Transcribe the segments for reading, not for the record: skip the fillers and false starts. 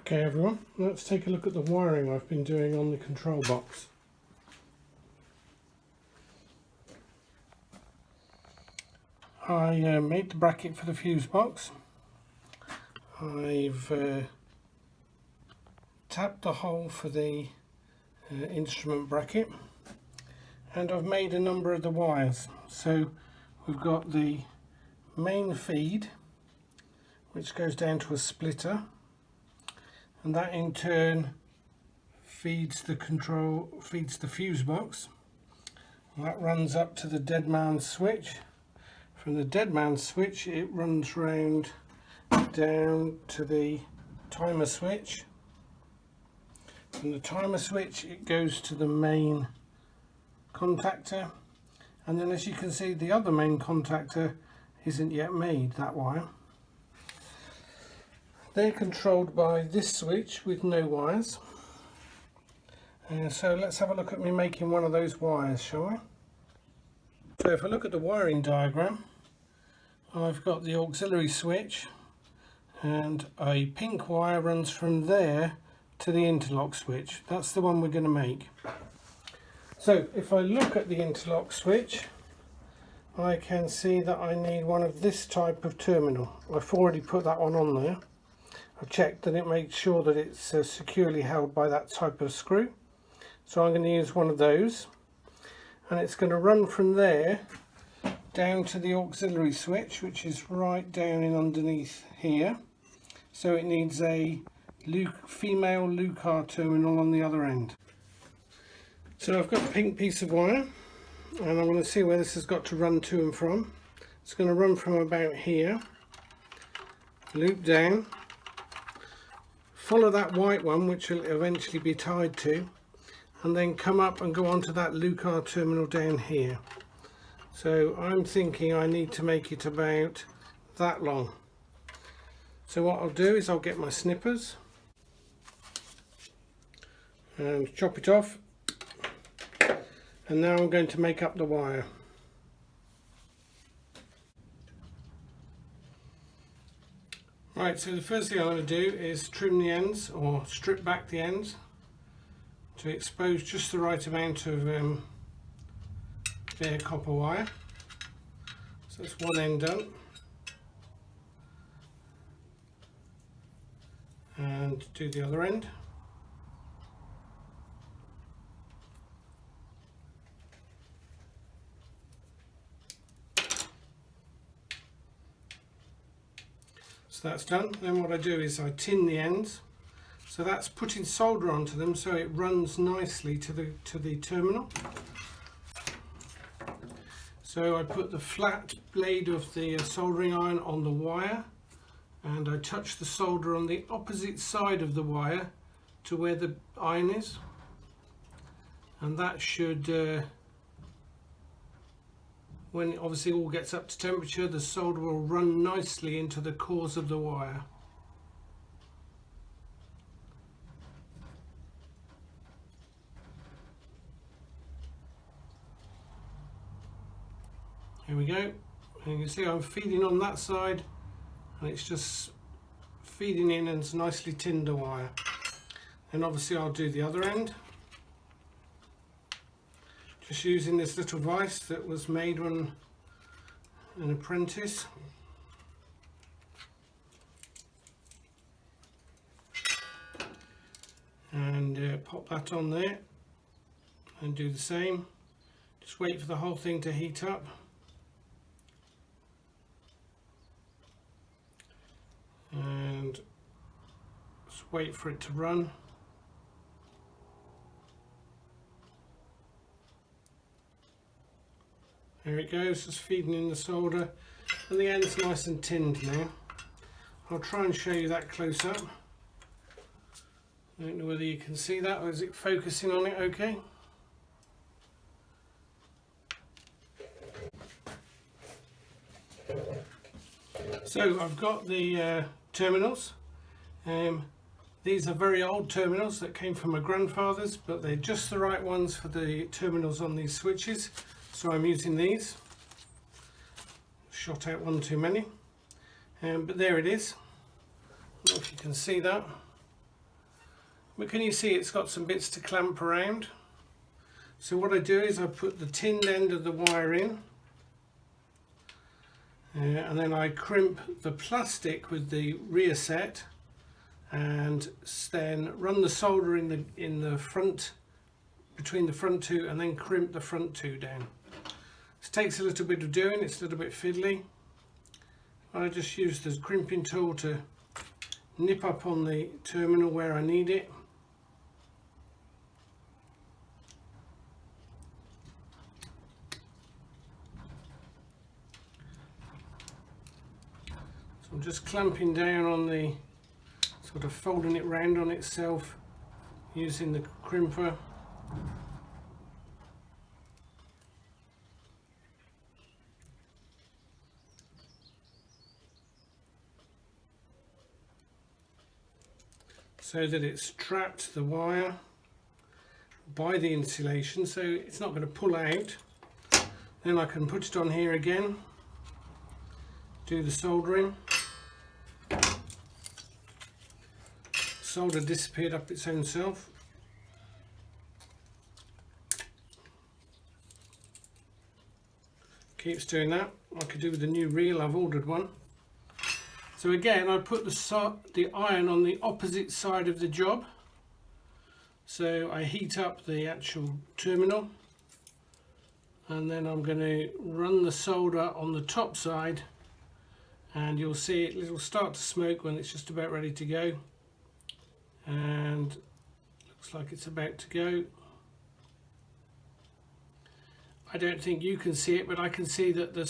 Okay everyone, let's take a look at the wiring I've been doing on the control box. I made the bracket for the fuse box. I've tapped the hole for the instrument bracket, and I've made a number of the wires. So we've got the main feed, which goes down to a splitter, and that in turn feeds the fuse box. And that runs up to the dead man switch. From the dead man switch it runs round down to the timer switch. From the timer switch it goes to the main contactor, and then as you can see the other main contactor isn't yet made, that wire. They're controlled by this switch with no wires. So let's have a look at me making one of those wires, shall we? So if I look at the wiring diagram, I've got the auxiliary switch, and a pink wire runs from there to the interlock switch. That's the one we're going to make. So if I look at the interlock switch, I can see that I need one of this type of terminal. I've already put that one on there. I've checked that it makes sure that it's securely held by that type of screw. So I'm going to use one of those, and it's going to run from there down to the auxiliary switch, which is right down in underneath here. So it needs a female Lucar terminal on the other end. So I've got a pink piece of wire, and I'm going to see where this has got to run to and from. It's going to run from about here, loop down, follow that white one which will eventually be tied to, and then come up and go onto that Lucar terminal down here. So I'm thinking I need to make it about that long. So what I'll do is I'll get my snippers and chop it off, and now I'm going to make up the wire. Right, so the first thing I'm going to do is trim the ends, or strip back the ends, to expose just the right amount of bare copper wire. So that's one end done, and do the other end. So that's done. Then what I do is I tin the ends. So that's putting solder onto them so it runs nicely to the terminal. So I put the flat blade of the soldering iron on the wire, and I touch the solder on the opposite side of the wire to where the iron is, and that should, when it obviously all gets up to temperature, the solder will run nicely into the cores of the wire. Here we go, and you can see I'm feeding on that side, and it's just feeding in and it's nicely tinned the wire. And obviously I'll do the other end, just using this little vise that was made when an apprentice. And pop that on there and do the same. Just wait for the whole thing to heat up. And just wait for it to run. There it goes, just feeding in the solder, and the end's nice and tinned now. I'll try and show you that close up. I don't know whether you can see that, or is it focusing on it okay? So I've got the terminals. These are very old terminals that came from my grandfather's, but they're just the right ones for the terminals on these switches, so I'm using these. Shot out one too many, but there it is. I don't know if you can see that. But can you see it's got some bits to clamp around? So what I do is I put the tinned end of the wire in, and then I crimp the plastic with the rear set, and then run the solder in the front, between the front two, and then crimp the front two down. This takes a little bit of doing, it's a little bit fiddly. I just use the crimping tool to nip up on the terminal where I need it. So I'm just clamping down on the, sort of folding it round on itself using the crimper. So that it's trapped the wire by the insulation, so it's not going to pull out. Then I can put it on here again, do the soldering. Solder disappeared up its own self. Keeps doing that. I could do with the new reel, I've ordered one. So again, I put the iron on the opposite side of the job. So I heat up the actual terminal, and then I'm going to run the solder on the top side, and you'll see it'll start to smoke when it's just about ready to go. And looks like it's about to go. I don't think you can see it, but I can see that the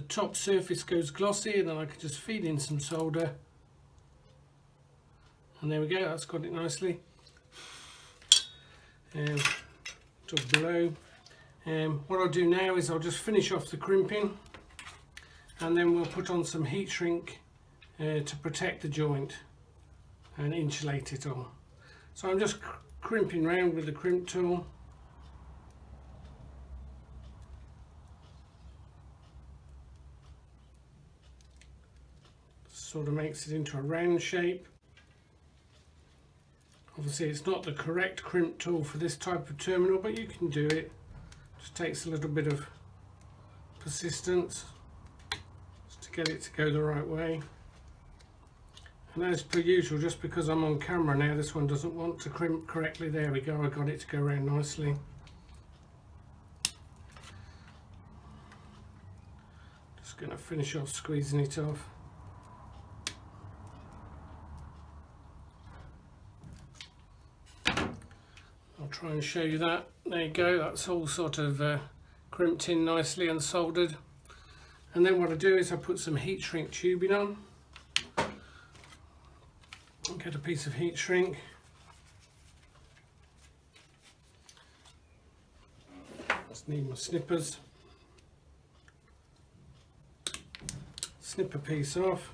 top surface goes glossy, and then I can just feed in some solder, and there we go, that's got it nicely. To below. What I'll do now is I'll just finish off the crimping, and then we'll put on some heat shrink to protect the joint and insulate it all. So I'm just crimping round with the crimp tool. Sort of makes it into a round shape. Obviously it's not the correct crimp tool for this type of terminal, but you can do it. Just takes a little bit of persistence just to get it to go the right way. And as per usual, just because I'm on camera now, this one doesn't want to crimp correctly. There we go, I got it to go around nicely. Just going to finish off squeezing it off. I'll try and show you that. There you go, that's all sort of crimped in nicely and soldered. And then what I do is I put some heat shrink tubing on. Get a piece of heat shrink. Just need my snippers. Snip a piece off.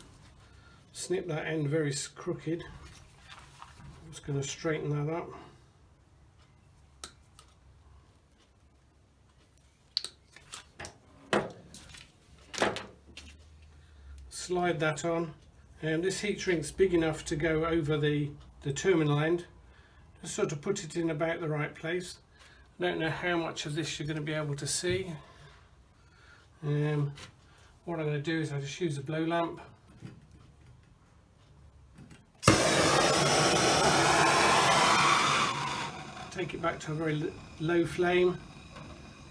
Snip that end very crooked. I'm just going to straighten that up. Slide that on, and this heat shrink's big enough to go over the terminal end. Just sort of put it in about the right place. I don't know how much of this you're going to be able to see. What I'm going to do is I just use a blow lamp. Take it back to a very low flame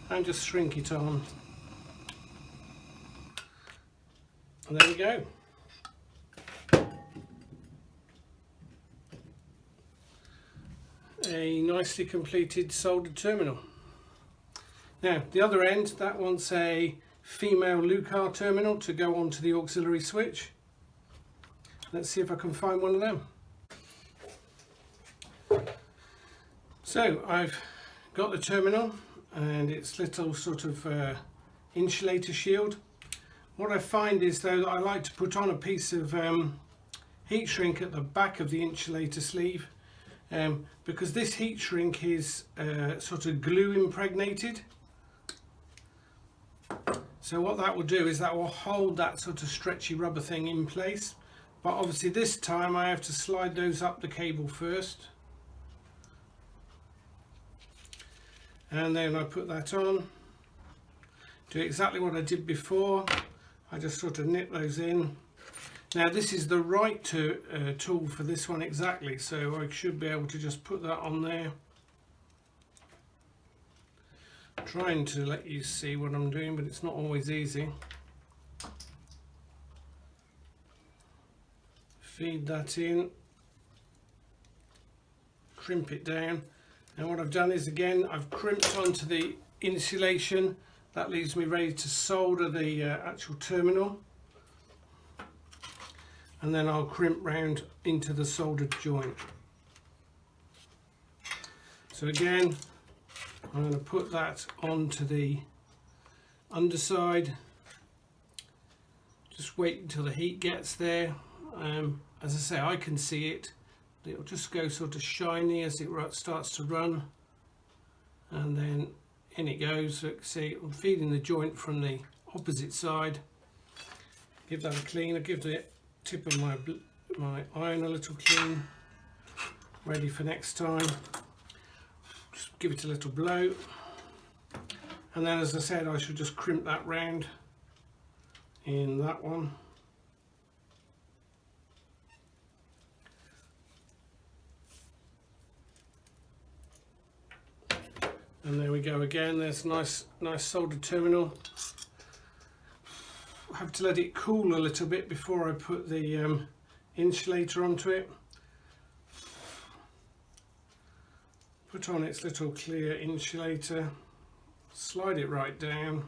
and just shrink it on. And there we go. A nicely completed soldered terminal. Now the other end, that wants a female Lucar terminal to go onto the auxiliary switch. Let's see if I can find one of them. So I've got the terminal and its little sort of insulator shield. What I find is though that I like to put on a piece of heat shrink at the back of the insulator sleeve, because this heat shrink is sort of glue impregnated. So what that will do is that will hold that sort of stretchy rubber thing in place, but obviously this time I have to slide those up the cable first, and then I put that on, do exactly what I did before. I just sort of nip those in. Now this is the right tool for this one exactly, so I should be able to just put that on there. I'm trying to let you see what I'm doing, but it's not always easy. Feed that in, crimp it down, and what I've done is, again, I've crimped onto the insulation. That leaves me ready to solder the actual terminal, and then I'll crimp round into the soldered joint. So again, I'm going to put that onto the underside. Just wait until the heat gets there. As I say, I can see it. It'll just go sort of shiny as it starts to run, and then in it goes. So you can see I'm feeding the joint from the opposite side. Give that a clean. I give the tip of my iron a little clean, ready for next time. Just give it a little blow, and then, as I said, I should just crimp that round in that one. And there we go again. There's a nice soldered terminal. I have to let it cool a little bit before I put the insulator onto it. Put on its little clear insulator, slide it right down,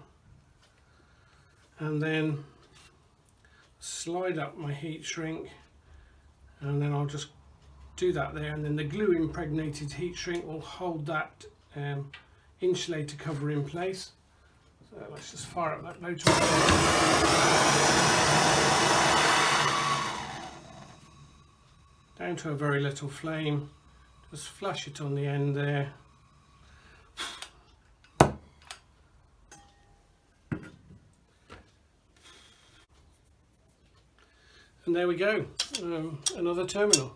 and then slide up my heat shrink, and then I'll just do that there, and then the glue impregnated heat shrink will hold that insulator cover in place. So let's just fire up that motor. Down to a very little flame, just flash it on the end there. And there we go, another terminal.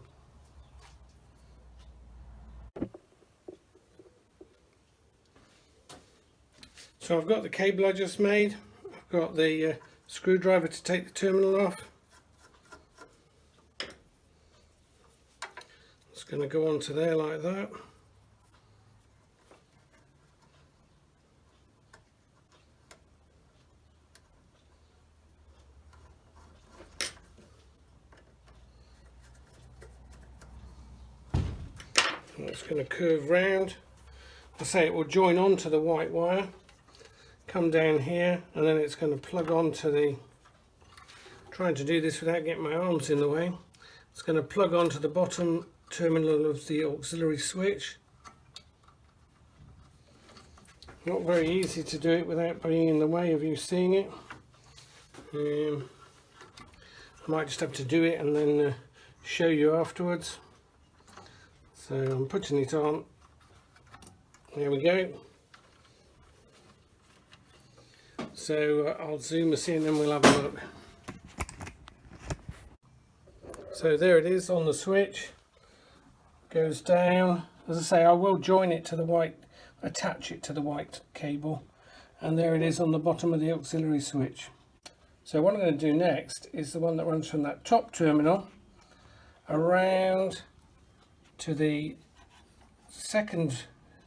So I've got the cable I just made, I've got the screwdriver to take the terminal off. It's going to go onto there like that. And it's going to curve round. I say it will join onto the white wire, come down here, and then it's going to plug onto the, trying to do this without getting my arms in the way, it's going to plug onto the bottom terminal of the auxiliary switch. Not very easy to do it without being in the way of you seeing it. I might just have to do it and then show you afterwards. So I'm putting it on. There we go. So I'll zoom us in and we'll have a look. So there it is on the switch. Goes down. As I say, I will join it to the white, attach it to the white cable, and there it is on the bottom of the auxiliary switch. So what I'm going to do next is the one that runs from that top terminal around to the second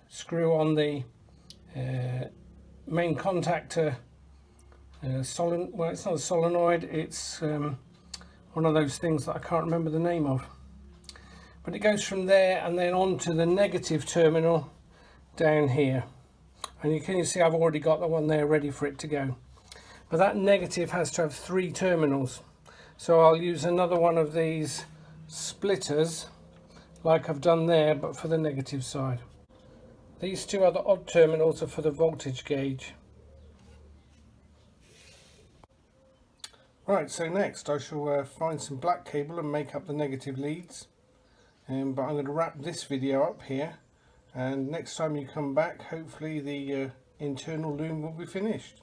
screw on the main contactor well, it's not a solenoid, it's one of those things that I can't remember the name of, but it goes from there and then on to the negative terminal down here, and you can see I've already got the one there ready for it to go. But that negative has to have 3 terminals, so I'll use another one of these splitters like I've done there, but for the negative side. These 2 other odd terminals are for the voltage gauge. Right, so next I shall find some black cable and make up the negative leads, but I'm going to wrap this video up here, and next time you come back hopefully the internal loom will be finished.